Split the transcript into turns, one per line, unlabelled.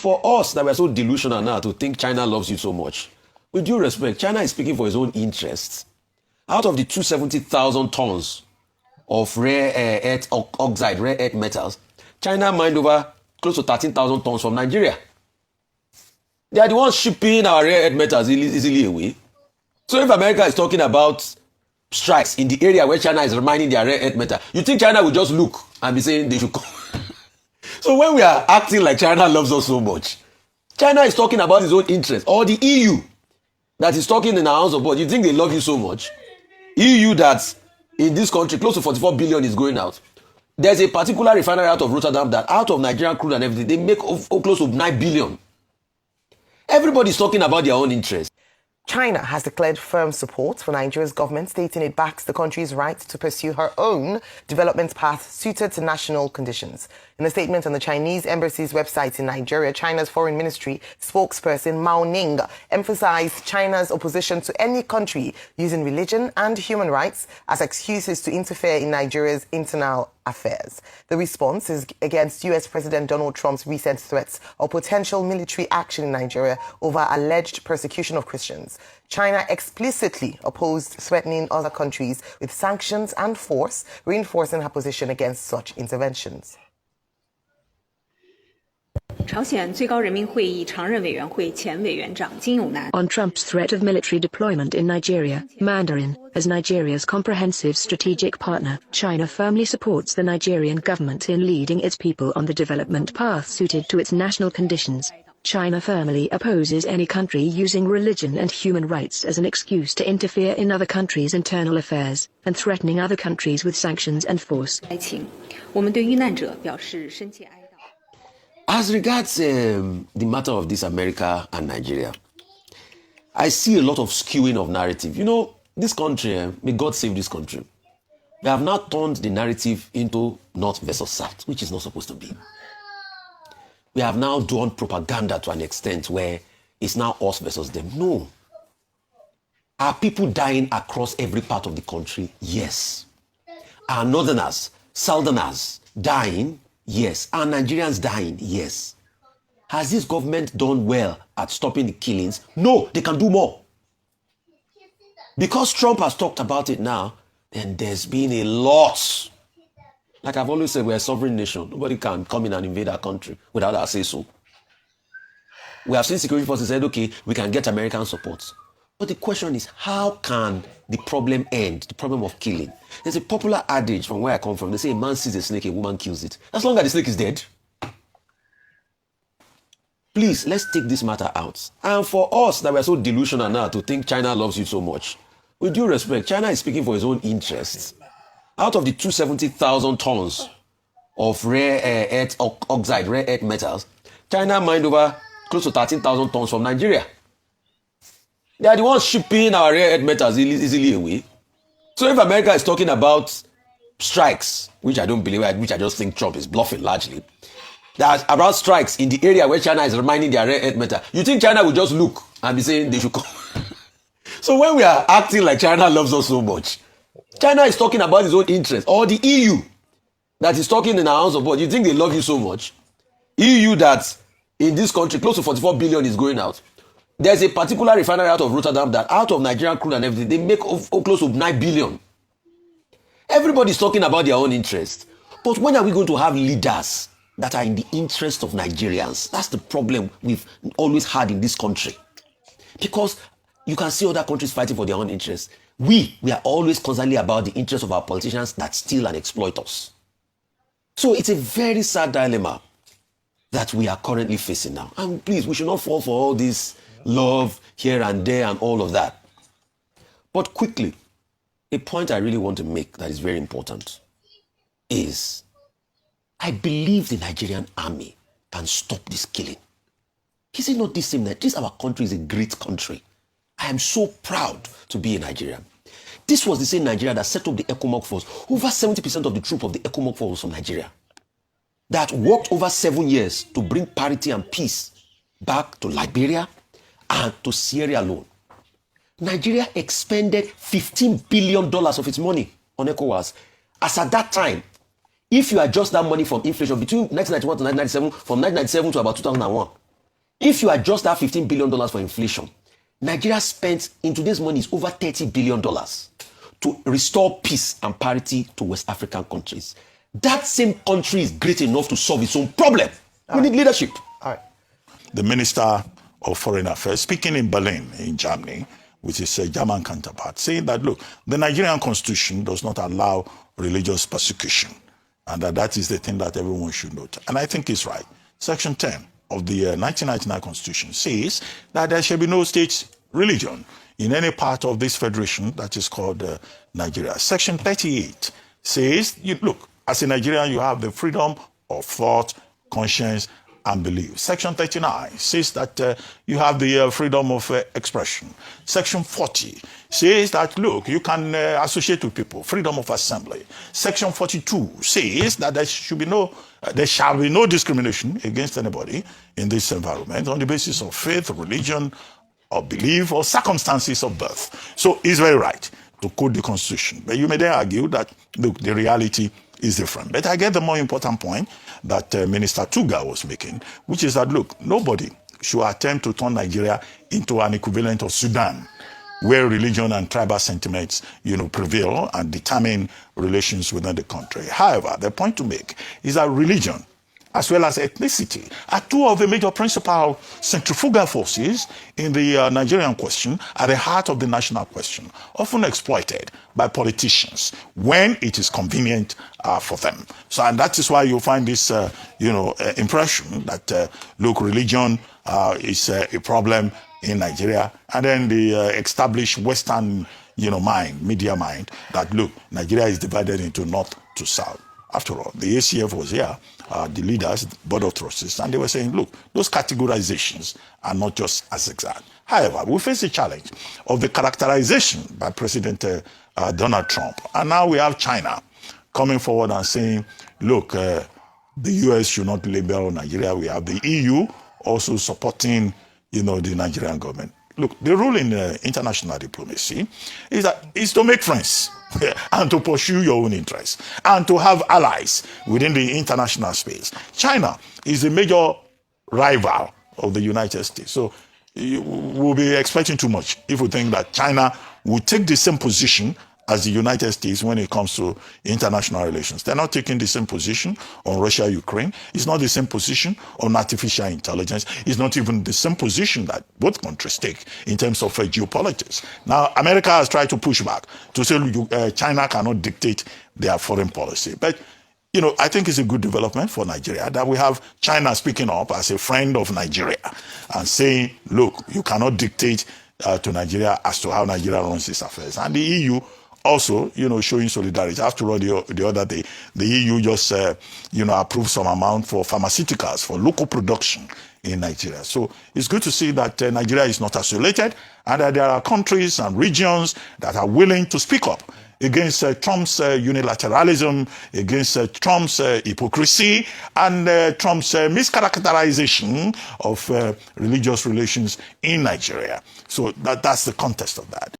For us that we're so delusional now to think China loves you so much, with due respect, China is speaking for its own interests. Out of the 270,000 tons of rare earth oxide, rare earth metals, China mined over close to 13,000 tons from Nigeria. They are the ones shipping our rare earth metals easily away. So if America is talking about strikes in the area where China is mining their rare earth metal, you think China will just look and be saying they should come? So when we are acting like China loves us so much, China is talking about its own interest, or the EU that is talking in our house of board. You think they love you so much? EU that in this country close to 44 billion is going out. There's a particular refinery out of Rotterdam that out of Nigerian crude and everything, they make close to 9 billion. Everybody's talking about their own interest.
China has declared firm support for Nigeria's government, stating it backs the country's right to pursue her own development path suited to national conditions. In a statement on the Chinese embassy's website in Nigeria, China's foreign ministry spokesperson Mao Ning emphasized China's opposition to any country using religion and human rights as excuses to interfere in Nigeria's internal affairs. The response is against US President Donald Trump's recent threats of potential military action in Nigeria over alleged persecution of Christians. China explicitly opposed threatening other countries with sanctions and force, reinforcing her position against such interventions.
On
Trump's threat of military deployment in Nigeria, Mandarin, as Nigeria's comprehensive strategic partner, China firmly supports the Nigerian government in leading its people on the development path suited to its national conditions. China firmly opposes any country using religion and human rights as an excuse to interfere in other countries' internal affairs, and threatening other countries with sanctions and force.
As regards the matter of this America and Nigeria, I see a lot of skewing of narrative. You know, this country, may God save this country. We have now turned the narrative into North versus South, which is not supposed to be. We have now done propaganda to an extent where it's now us versus them. No. Are people dying across every part of the country? Yes. Are Northerners, Southerners dying? Yes. Are Nigerians dying? Yes. Has this government done well at stopping the killings? No, they can do more. Because Trump has talked about it now, then there's been a lot. Like I've always said, we're a sovereign nation. Nobody can come in and invade our country without our say-so. We have seen security forces said, okay, we can get American support. But the question is, how can the problem end, the problem of killing? There's a popular adage from where I come from. They say a man sees a snake, a woman kills it. As long as the snake is dead. Please, let's take this matter out. And for us that we're so delusional now to think China loves you so much, with due respect, China is speaking for its own interests. Out of the 270,000 tons of rare earth oxide, rare earth metals, China mined over close to 13,000 tons from Nigeria. They are the ones shipping our rare earth metals easily away. So if America is talking about strikes, which I don't believe, which I just think Trump is bluffing largely, that about strikes in the area where China is mining their rare earth metal, you think China will just look and be saying they should come? So when we are acting like China loves us so much, China is talking about its own interest, or the EU that is talking in our house of board. You think they love you so much? EU that in this country close to 44 billion is going out. There's a particular refinery out of Rotterdam that out of Nigerian crude and everything, they make close to 9 billion. Everybody's talking about their own interest. But when are we going to have leaders that are in the interest of Nigerians? That's the problem we've always had in this country. Because you can see other countries fighting for their own interests. We are always constantly about the interests of our politicians that steal and exploit us. So it's a very sad dilemma that we are currently facing now. And please, we should not fall for all this love here and there and all of that. But quickly, a point I really want to make that is very important is I believe the Nigerian army can stop this killing. Is it not the same that this our country is a great country? I am so proud to be a Nigerian. This was the same Nigeria that set up the ECOMOG force. Over 70% of the troop of the ECOMOG force was from Nigeria. That worked over 7 years to bring parity and peace back to Liberia and to Sierra Leone. Nigeria expended $15 billion of its money on ECOWAS. As at that time, if you adjust that money from inflation between 1991 to 1997, from 1997 to about 2001, If you adjust that $15 billion for inflation, Nigeria spent in today's money is over $30 billion to restore peace and parity to West African countries. That same country is great enough to solve its own problem. We need leadership.
All right.
The Minister of Foreign Affairs, speaking in Berlin, in Germany, with his German counterpart, saying that, look, the Nigerian constitution does not allow religious persecution, and that is the thing that everyone should note. And I think he's right. Section 10 of the 1999 constitution says that there shall be no state religion in any part of this federation that is called Nigeria. Section 38 says, look, as a Nigerian, you have the freedom of thought, conscience, and belief. Section 39 says that you have the freedom of expression. Section 40 says that, look, you can associate with people, freedom of assembly. Section 42 says that there shall be no discrimination against anybody in this environment on the basis of faith, religion, or belief, or circumstances of birth. So he's very right to quote the Constitution. But you may then argue that, look, the reality is different. But I get the more important point that Minister Tuga was making, which is that, look, nobody should attempt to turn Nigeria into an equivalent of Sudan, where religion and tribal sentiments, prevail and determine relations within the country. However, the point to make is that religion, as well as ethnicity, are two of the major principal centrifugal forces in the Nigerian question, at the heart of the national question, often exploited by politicians when it is convenient for them. So, and that is why you find this, impression that, look, religion is a problem in Nigeria, and then the established Western, media mind, that, look, Nigeria is divided into north to south. After all, the ACF was here, the leaders, board of trustees, and they were saying, look, those categorizations are not just as exact. However, we face the challenge of the characterization by President Donald Trump. And now we have China coming forward and saying, look, the US should not label Nigeria. We have the EU also supporting, the Nigerian government. Look, the rule in international diplomacy is to make friends and to pursue your own interests and to have allies within the international space. China is a major rival of the United States. So we'll be expecting too much if we think that China will take the same position as the United States when it comes to international relations. They're not taking the same position on Russia-Ukraine. It's not the same position on artificial intelligence. It's not even the same position that both countries take in terms of geopolitics. Now, America has tried to push back to say China cannot dictate their foreign policy. But, I think it's a good development for Nigeria that we have China speaking up as a friend of Nigeria and saying, look, you cannot dictate to Nigeria as to how Nigeria runs its affairs. And the EU also, showing solidarity. After all, the other day, the EU just, approved some amount for pharmaceuticals, for local production in Nigeria. So it's good to see that Nigeria is not isolated and that there are countries and regions that are willing to speak up against Trump's unilateralism, against Trump's hypocrisy, and Trump's mischaracterization of religious relations in Nigeria. So that's the context of that.